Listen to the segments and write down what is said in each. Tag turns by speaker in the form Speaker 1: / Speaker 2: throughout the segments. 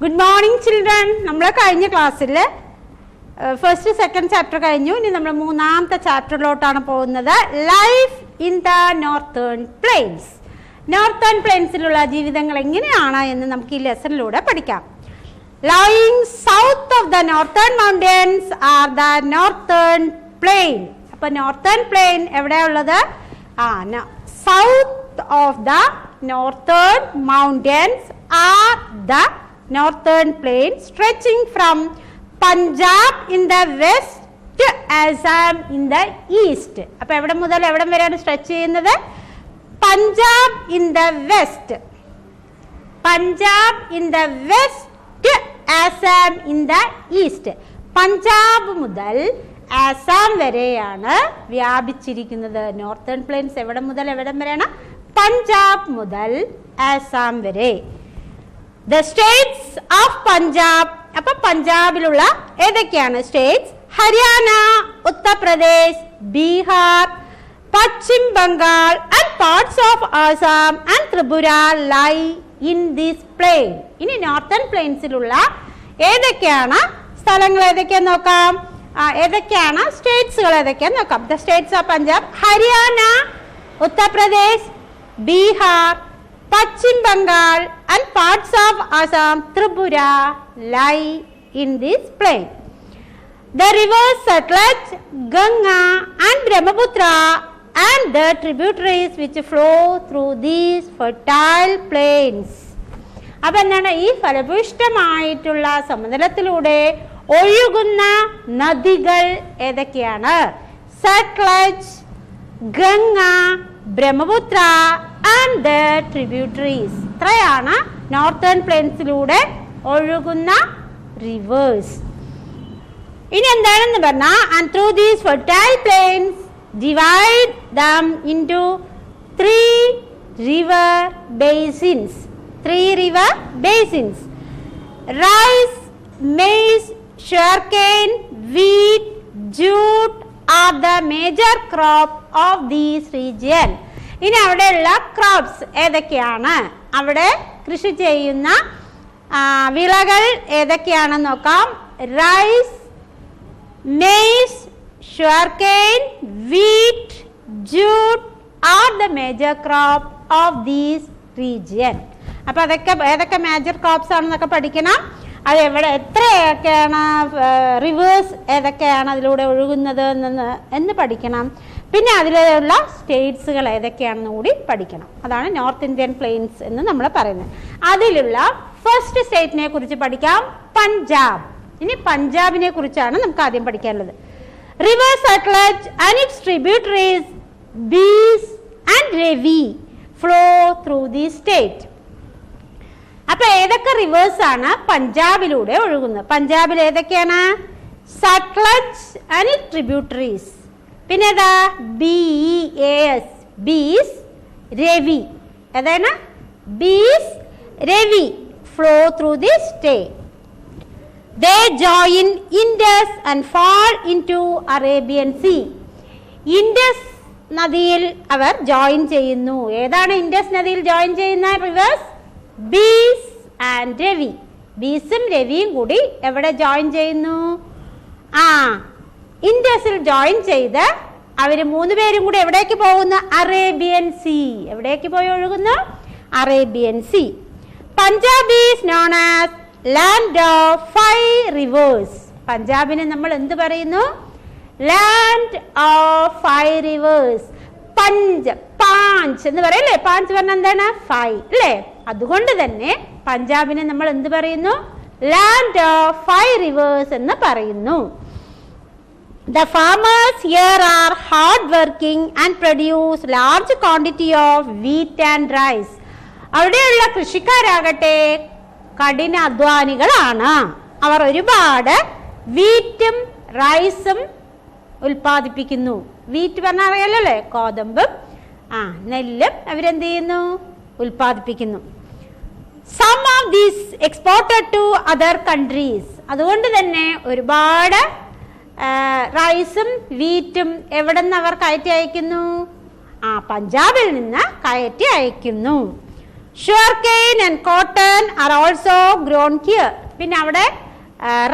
Speaker 1: Good morning children. നമ്മൾ കഴിഞ്ഞ ക്ലാസ്സിൽ ഫസ്റ്റ് സെക്കൻഡ് ചാപ്റ്റർ കഴിഞ്ഞു. ഇനി നമ്മൾ മൂന്നാമത്തെ ചാപ്റ്ററിലോട്ടാണ് പോകുന്നത്. Life in the northern plains. Northern പ്ലെയിൻസിലുള്ള ജീവിതങ്ങൾ എങ്ങനെയാണ് എന്ന് നമുക്ക് ഈ ലെസണിലൂടെ പഠിക്കാം. Lying south of the northern mountains are the northern plain. അപ്പോൾ നോർത്തേൺ പ്ലെയിൻ എവിടെയുള്ളത്? South of the northern mountains are the northern plain stretching from Punjab in the west to Assam in the east. അപ്പോൾ എവിടെ മുതൽ എവിടെ വരെയാണ് stretch ചെയ്യുന്നത്? Punjab in the west, Punjab in the west to Assam in the east. Punjab മുതൽ ആസാം വരെയാണ് വ്യാപിച്ചിരിക്കുന്നത്. Northern planes എവിടെ മുതൽ എവിടം വരെയാണ്? പഞ്ചാബ് മുതൽ ആസാം വരെ. The states of Punjab. അപ്പൊ പഞ്ചാബിലുള്ള ഏതൊക്കെയാണ് states? Haryana, Uttar Pradesh, Bihar, Paschim Bengal and parts of Assam and Tripura lie in this plain. ഇനി നോർത്തേൺ പ്ലെയിൻസിലുള്ള ഏതൊക്കെയാണ് സ്ഥലങ്ങൾ ഏതൊക്കെയാന്ന് നോക്കാം. ഏതൊക്കെയാണ് സ്റ്റേറ്റ്സുകൾ ഏതൊക്കെയാന്ന് നോക്കാം. The states of Punjab: Haryana, Uttar Pradesh, Bihar, Paschim Bengal and parts of Assam, Tripura lie in this plain. The rivers Satluj, Ganga and Brahmaputra and the tributaries which flow through these fertile plains. അപ്പോൾ എന്താണ്? ഈ ഫലഭൂയിഷ്ഠമായിട്ടുള്ള സമതലത്തിലൂടെ ഒഴുകുന്ന നദികൾ ഏതൊക്കെയാണ്? Sutlej, Ganga, Brahmaputra and the tributaries. ഇത്രയാണ് നോർത്തേൺ പ്ലെയിൻസിലൂടെ ഒഴുകുന്ന റിവേഴ്സ്. ഇനി എന്താണെന്ന് പറഞ്ഞാൽ, and through these fertile plains divide them into three river basins. Rice, maize, sugarcane, wheat, jute are the major crop of this region. ഇനി അവിടെയുള്ള ക്രോപ്സ് ഏതൊക്കെയാണ്? അവിടെ കൃഷി ചെയ്യുന്ന വിളകൾ ഏതൊക്കെയാണെന്ന് നോക്കാം. Rice, maize, sugarcane, wheat, jute are the major crop of this region. അപ്പോൾ അതൊക്കെ ഏതൊക്കെ മേജർ ക്രോപ്സ് ആണെന്നൊക്കെ പഠിക്കണം. അത് എവിടെ എത്രയൊക്കെയാണ് റിവേഴ്സ് ഏതൊക്കെയാണ് അതിലൂടെ ഒഴുകുന്നത് എന്ന് പഠിക്കണം. പിന്നെ അതിലുള്ള സ്റ്റേറ്റ്സുകൾ ഏതൊക്കെയാണെന്ന് കൂടി പഠിക്കണം. അതാണ് നോർത്ത് ഇന്ത്യൻ പ്ലെയിൻസ് എന്ന് നമ്മൾ പറയുന്നത്. അതിലുള്ള ഫസ്റ്റ് സ്റ്റേറ്റിനെ കുറിച്ച് പഠിക്കാം, പഞ്ചാബ്. ഇനി പഞ്ചാബിനെ കുറിച്ചാണ് നമുക്ക് ആദ്യം പഠിക്കാനുള്ളത്. River Sutlej and its tributaries Beas and Ravi flow through the state. അപ്പൊ ഏതൊക്കെ റിവേഴ്സ് ആണ് പഞ്ചാബിലൂടെ ഒഴുകുന്നത്? പഞ്ചാബിൽ ഏതൊക്കെയാണ്? Sutlej and its tributaries. പിന്നെ ഏതാ? BEAS, ബീസ്, രവി. ഏതാണ്? Beas, Ravi flow through the state. They join Indus and fall into Arabian Sea. Indus നദിയിൽ അവർ ജോയിൻ ചെയ്യുന്നു. ഏതാണ് ഇൻഡസ് നദിയിൽ ജോയിൻ ചെയ്യുന്ന റിവേഴ്സ്? ബീസ് ആൻഡ് രവി. ബീസും രവിയും കൂടി എവിടെ ജോയിൻ ചെയ്യുന്നു? ഇൻഡസിൽ ജോയിൻ ചെയ്ത് അവർ മൂന്നുപേരും കൂടി എവിടേക്ക് പോകുന്നു? Arabian sea. എവിടേക്ക് പോയി ഒഴുകുന്നു? Arabian sea. Punjab is known as land of 5 rivers. പഞ്ചാബിനെ നമ്മൾ എന്ത് പറയുന്നു? Land of 5 reverse. പാഞ്ച് എന്ന് പറയല്ലേ? പാഞ്ച് പറഞ്ഞാൽ എന്താണ്? 5 അല്ലേ? അതുകൊണ്ട് തന്നെ പഞ്ചാബിനെ നമ്മൾ എന്ത് പറയുന്നു? ലാൻഡ് ഓഫ് 5 റിവേഴ്സ് എന്ന് പറയുന്നു. The farmers here are hard working and produce large quantity of wheat and rice. അവിടെയുള്ള കൃഷിക്കാരാകട്ടെ കഠിന അധ്വാനികളാണ്. അവർ ഒരുപാട് വീറ്റും റൈസും ഉൽപ്പാദിപ്പിക്കുന്നു. വീറ്റ് പറഞ്ഞാൽ അറിയാലോ അല്ലേ? ഗോതമ്പും നെല്ലും അവരെന്ത് ചെയ്യുന്നു? ഉൽപ്പാദിപ്പിക്കുന്നു. Some of these exported to other countries. അതുകൊണ്ട് തന്നെ ഒരുപാട് റൈസും വീറ്റും എവിടെ നിന്ന് അവർ കയറ്റി അയക്കുന്നു? പഞ്ചാബിൽ നിന്ന് കയറ്റി അയക്കുന്നു. sugarcane and cotton are also grown here. പിന്നെ അവിടെ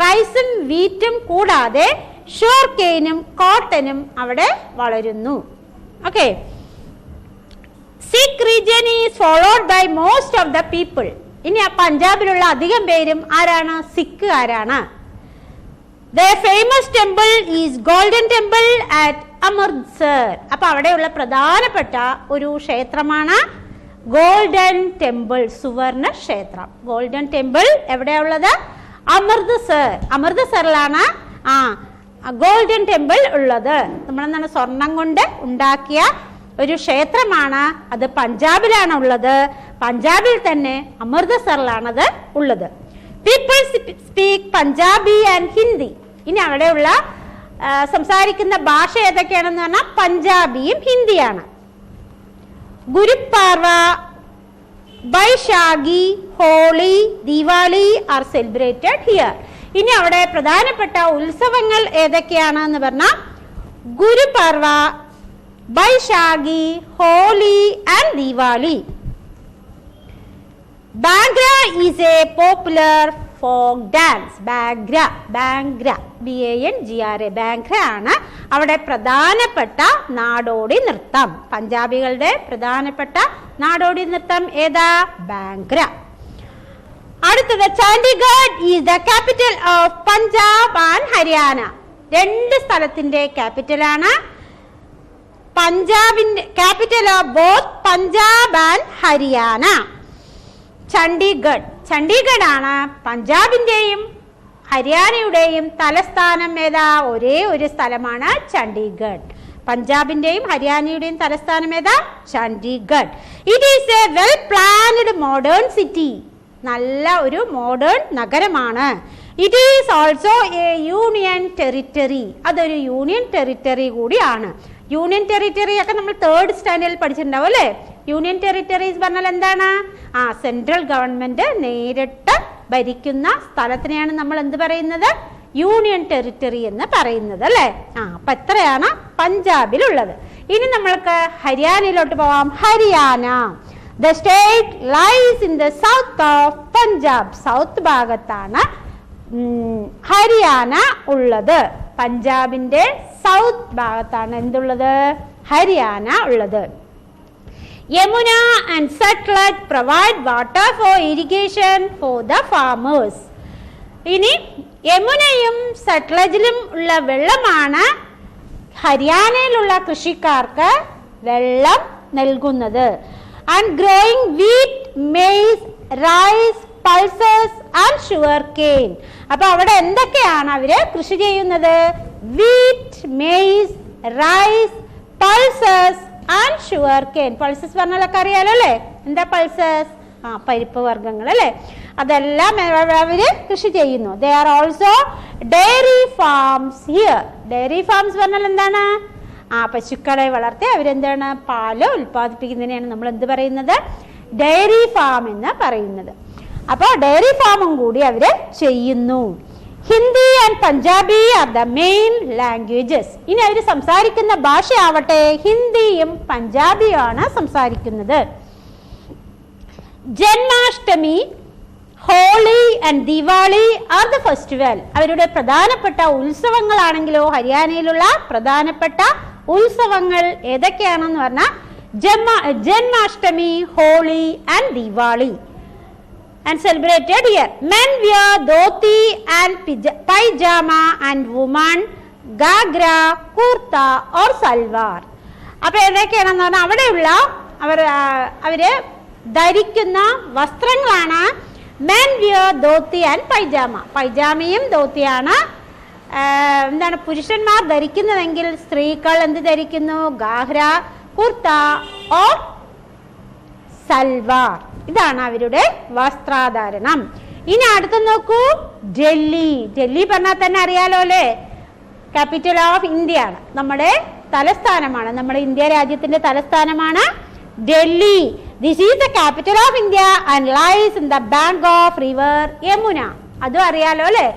Speaker 1: റൈസും വീറ്റും കൂടാതെ ഷുഗർകെയിനും കോട്ടനും അവിടെ വളരുന്നു. Okay. Sikh religion is followed by most of the people. ഇനി ആ പഞ്ചാബിലുള്ള അധികം പേരും ആരാണ്? സിഖുകാരാണ്. Their famous temple is Golden Temple at Amritsar. അപ്പൊ അവിടെയുള്ള പ്രധാനപ്പെട്ട ഒരു ക്ഷേത്രമാണ് ഗോൾഡൻ ടെമ്പിൾ, സുവർണ ക്ഷേത്രം. ഗോൾഡൻ ടെമ്പിൾ എവിടെയുള്ളത്? അമൃത്സർ. അമൃത്സറിലാണ് ഗോൾഡൻ ടെമ്പിൾ ഉള്ളത്. നമ്മളെന്താണ് സ്വർണം കൊണ്ട് ഉണ്ടാക്കിയ ഒരു ക്ഷേത്രമാണ്. അത് പഞ്ചാബിലാണ് ഉള്ളത്. പഞ്ചാബിൽ തന്നെ അമൃത്സറിലാണത് ഉള്ളത്. People speak Punjabi and Hindi. ഇനി അവിടെയുള്ള സംസാരിക്കുന്ന ഭാഷ ഏതൊക്കെയാണെന്ന് പറഞ്ഞാൽ പഞ്ചാബിയും ഹിന്ദിയാണ്. Guruparva, Baisakhi, Holi, Diwali are celebrated here. ഇനി അവിടെ പ്രധാനപ്പെട്ട ഉത്സവങ്ങൾ ഏതൊക്കെയാണെന്ന് പറഞ്ഞാൽ Guruparva, Baisakhi, Holi and Diwali. Bhangra is a popular folk dance. Bhangra, B-A-N-G-R-A. Bhangra ആണ് അവിടെ പ്രധാനപ്പെട്ട നാടോടി നൃത്തം. പഞ്ചാബികളുടെ പ്രധാനപ്പെട്ട നാടോടി നൃത്തം ഏതാ? ബാംഗ്ര. അടുത്തത് Chandigarh is the capital of Punjab and Haryana. രണ്ട് സ്ഥലത്തിന്റെ ക്യാപിറ്റലാണ്. പഞ്ചാബിന്റെ capital of both Punjab and Haryana. Chandigarh. Chandigarh ആണ് പഞ്ചാബിന്റെയും ഹരിയാനയുടെയും തലസ്ഥാനം. ഏതാ? ഒരേ ഒരു സ്ഥലമാണ് ചണ്ഡീഗഡ്. പഞ്ചാബിന്റെയും ഹരിയാനയുടെയും തലസ്ഥാനം ഏതാ? Chandigarh. It is A well planned modern city. നല്ല ഒരു മോഡേൺ നഗരമാണ്. It is also A union territory. അതൊരു യൂണിയൻ ടെറിറ്ററി കൂടിയാണ്. യൂണിയൻ ടെറിറ്ററി ഒക്കെ നമ്മൾ 3rd സ്റ്റാൻഡേർഡിൽ പഠിച്ചിട്ടുണ്ടാവും അല്ലേ? യൂണിയൻ ടെറിറ്ററീസ് പറഞ്ഞാൽ എന്താണ്? സെൻട്രൽ ഗവൺമെന്റ് നേരിട്ട് ഭരിക്കുന്ന സ്ഥലത്തിനെയാണ് നമ്മൾ എന്ത് പറയുന്നത്? യൂണിയൻ ടെറിറ്ററി എന്ന് പറയുന്നത് അല്ലേ? അപ്പൊ എത്രയാണ് പഞ്ചാബിലുള്ളത്. ഇനി നമ്മൾക്ക് ഹരിയാനയിലോട്ട് പോവാം. Haryana. The state lies in the south of Punjab. South ഭാഗത്താണ് ഹരിയാന ഉള്ളത്. പഞ്ചാബിന്റെ സൗത്ത് ഭാഗത്താണ് എന്തുള്ളത്? ഹരിയാന ഉള്ളത്. Yamuna and Sutlej provide water for irrigation for the farmers. ഇനി യമുനയും സത്ലജിലും ഉള്ള വെള്ളമാണ് ഹരിയാനയിലുള്ള കൃഷിക്കാർക്ക് വെള്ളം നൽകുന്നത്. And growing wheat, maize, rice, pulses and sugar cane. അപ്പൊ അവിടെ എന്തൊക്കെയാണ് അവര് കൃഷി ചെയ്യുന്നത്? Wheat, maize, rice, pulses and sugar cane. Pulses പറഞ്ഞാലൊക്കെ അറിയാലോ അല്ലേ? എന്താ പൾസസ്? പരിപ്പ് വർഗ്ഗങ്ങൾ അല്ലേ? അതെല്ലാം അവര് കൃഷി ചെയ്യുന്നു. They are also dairy farms here. Dairy farms പറഞ്ഞാൽ എന്താണ്? പശുക്കളെ വളർത്തി അവരെന്താണ് പാല് ഉൽപ്പാദിപ്പിക്കുന്നതിനെയാണ് നമ്മൾ എന്ത് പറയുന്നത്? ഡയറി ഫാം എന്ന് പറയുന്നത്. അപ്പോൾ ഡയറി ഫാമും കൂടി അവര് ചെയ്യുന്നു. Hindi and Punjabi are the main languages. ഇനി അവർ സംസാരിക്കുന്ന ഭാഷയാവട്ടെ ഹിന്ദിയും പഞ്ചാബിയുമാണ് സംസാരിക്കുന്നത്. Janmashtami, Holi and Diwali are the festival. അവരുടെ പ്രധാനപ്പെട്ട ഉത്സവങ്ങളാണെങ്കിലോ ഹരിയാനയിലുള്ള പ്രധാനപ്പെട്ട ഉത്സവങ്ങൾ ഏതൊക്കെയാണെന്ന് പറഞ്ഞാൽ Janmashtami, Holi and Diwali and celebrated here. Men wear dhoti and pajama and women gagra, kurta or salwar. അപ്പോൾ ഏതൊക്കെയാണെന്ന് പറഞ്ഞാൽ അവിടെയുള്ള അവര് ധരിക്കുന്ന വസ്ത്രങ്ങളാണ് men wear dhoti and pajama. പൈജാമയും ധോത്തിയാണ് എന്താണ് പുരുഷന്മാർ ധരിക്കുന്നതെങ്കിൽ സ്ത്രീകൾ എന്ത് ധരിക്കുന്നു? ഗാഗ്ര, കുർത്ത ഓർ സൽവാർ. ഇതാണ് അവരുടെ വസ്ത്രധാരണം. ഇനി അടുത്ത് നോക്കൂ, ഡൽഹി. ഡൽഹി പറഞ്ഞാൽ തന്നെ അറിയാലോ അല്ലേ? ക്യാപിറ്റൽ ഓഫ് ഇന്ത്യ ആണ്, നമ്മുടെ തലസ്ഥാനമാണ്. നമ്മുടെ ഇന്ത്യ രാജ്യത്തിന്റെ തലസ്ഥാനമാണ് Delhi. This is the capital of India and lies in the bank of river Yamuna. അതും അറിയാലോ അല്ലേ?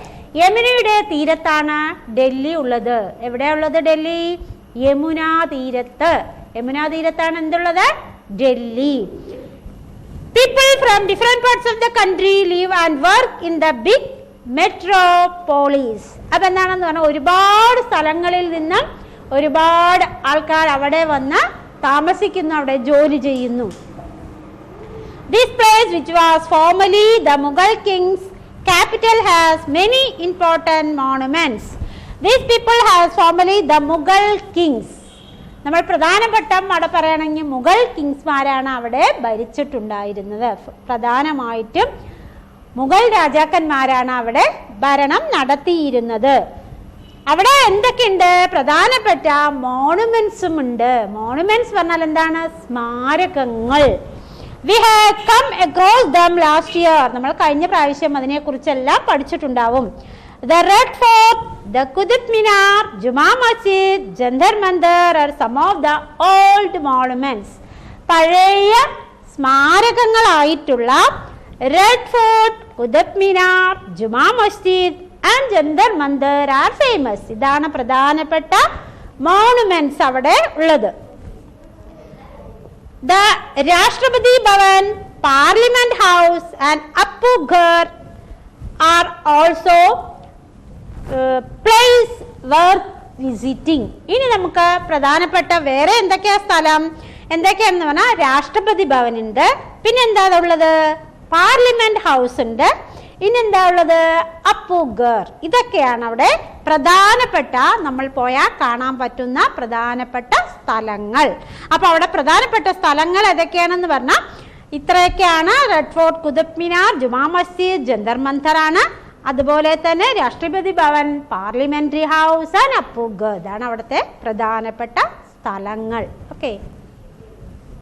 Speaker 1: യമുനയുടെ തീരത്താണ് ഡൽഹി ഉള്ളത്. എവിടെയാ ഉള്ളത് ഡൽഹി? യമുനാ തീരത്ത്. യമുനാ തീരത്താണ് എന്തുള്ളത്? Delhi. People from different parts of the country live and work in the big metropolis. അപ്പോൾ എന്താണെന്ന് പറഞ്ഞാൽ ഒരുപാട് സ്ഥലങ്ങളിൽ നിന്ന് ഒരുപാട് ആൾക്കാർ അവിടെ വന്ന് താമസിക്കുന്നു, അവിടെ ജോലി ചെയ്യുന്നു. This place, which was formerly the Mughal king's capital, has many important monuments. These people has formerly the Mughal kings. നമ്മൾ പ്രധാനപ്പെട്ട അവിടെ പറയുകയാണെങ്കിൽ മുഗൾ കിങ്സ്മാരാണ് അവിടെ ഭരിച്ചിട്ടുണ്ടായിരുന്നത്. പ്രധാനമായിട്ടും മുഗൾ രാജാക്കന്മാരാണ് അവിടെ ഭരണം നടത്തിയിരുന്നത്. അവിടെ എന്തൊക്കെയുണ്ട്? പ്രധാനപ്പെട്ട മോണുമെന്റ്സും ഉണ്ട്. മോണുമെന്റ്സ് പറഞ്ഞാൽ എന്താണ്? സ്മാരകങ്ങൾ. We have come across them last year. നമ്മൾ കഴിഞ്ഞ പ്രാവശ്യം അതിനെക്കുറിച്ചെല്ലാം പഠിച്ചിട്ടുണ്ടാവും. The Red Fort, the Qutub Minar, Juma Masjid, Jantar Mandir are some of the old monuments. പഴയ സ്മാരകങ്ങളായിട്ടുള്ള red fort, Qutub Minar, Jama Masjid and Jantar Mantar are famous. ഇതാണ് പ്രധാനപ്പെട്ട മോണുമെന്റ്സ് അവിടെ ഉള്ളത്. The Rashtrapati Bhavan, Parliament House and Appu Ghar are also place worth visiting. ഇനി നമുക്ക് പ്രധാനപ്പെട്ട വേറെ എന്തൊക്കെയാ സ്ഥലം എന്തൊക്കെയാണെന്ന് പറഞ്ഞാൽ രാഷ്ട്രപതി ഭവൻ ഉണ്ട്, പിന്നെ എന്താ ഉള്ളത്? പാർലമെന്റ് ഹൗസ് ഉണ്ട്, ഇനി എന്താ ഉള്ളത്? അപ്പു ഘർ. ഇതൊക്കെയാണ് അവിടെ പ്രധാനപ്പെട്ട നമ്മൾ പോയാൽ കാണാൻ പറ്റുന്ന പ്രധാനപ്പെട്ട സ്ഥലങ്ങൾ. അപ്പൊ അവിടെ പ്രധാനപ്പെട്ട സ്ഥലങ്ങൾ ഏതൊക്കെയാണെന്ന് പറഞ്ഞാൽ ഇത്രയൊക്കെയാണ്. റെഡ് ഫോർട്ട്, കുതുബ് മിനാർ, ജുമാ മസ്ജിദ്, ജന്തർ മന്ദർ ആണ്. അതുപോലെ തന്നെ Rashtrapati Bhavan, parliamentary house and Appu Ghar. ഇതാണ് അവിടുത്തെ പ്രധാനപ്പെട്ട സ്ഥലങ്ങൾ. ഓക്കെ.